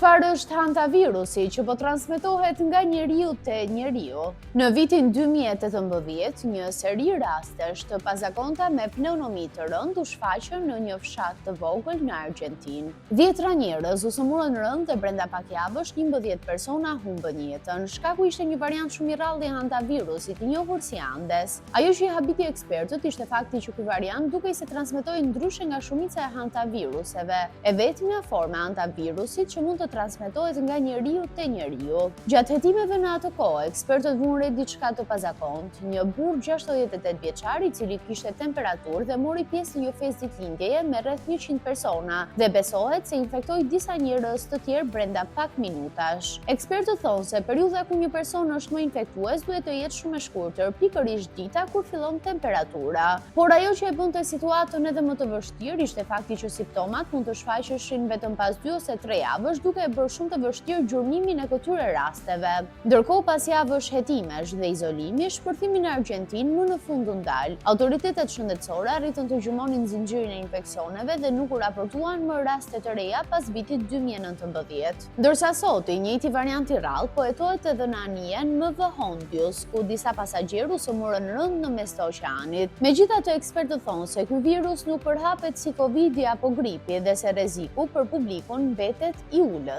Çfarë është hantavirusi që po transmetohet nga njeriu te njeriu? Në vitin 2018, një seri rastesh të pazakonta me pneumomi të rëndë u shfaqën në një fshat të vogël në Argjentinë. 10 njerëz u sëmurën rënd dhe brenda pak javësh 11 persona humbën jetën. Shkaku ishte një variant shumë i rrallë i hantavirusit, i njohur si Andes. Ajo që i habiti ekspertët ishte fakti që ky variant dukej se transmetoi ndryshe nga shumica e hantaviruseve. E vetmja forma e hantavirusit që mund të transmetohet nga njeriu te njeriu. Gjatë hetimeve në atë kohë, ekspertët vuan re diçka të pazakontë. Një burr 68 vjeçar i cili kishte temperaturë dhe mori pjesë në një festë ditëlindjeje me rreth 100 persona dhe besohet se infektoi disa njerëz të tjerë brenda pak minutash. Ekspertët thonë se periudha ku një person është më infektues duhet të jetë shumë e shkurtër, pikërisht dita kur fillon temperatura. Por ajo që e bënte situatën edhe më të vështirë ishte fakti që simptomat mund të shfaqeshin vetëm pas 2 ose 3 javësh, duke e bërë shumë të vështirë gjurmimin e këtyre rasteve. Ndërkohë, pas javësh hetimesh dhe izolimi, shpërthimi në Argjentinë më në fund u ndal. Autoritetet shëndetësore arritën të gjurmonin zinxhirin e infeksioneve dhe nuk u raportuan më raste të reja pas vitit 2019. Ndërsa sot, i njëjti variant i rrallë po hetohet edhe në anijen MV Hondius, ku disa pasagjerë u sëmurën rënd në mes të oqeanit. Megjithatë, ekspertët thonë se ky virus nuk përhapet si Covidi apo gripi dhe se rreziku për publikun mbetet i ulët.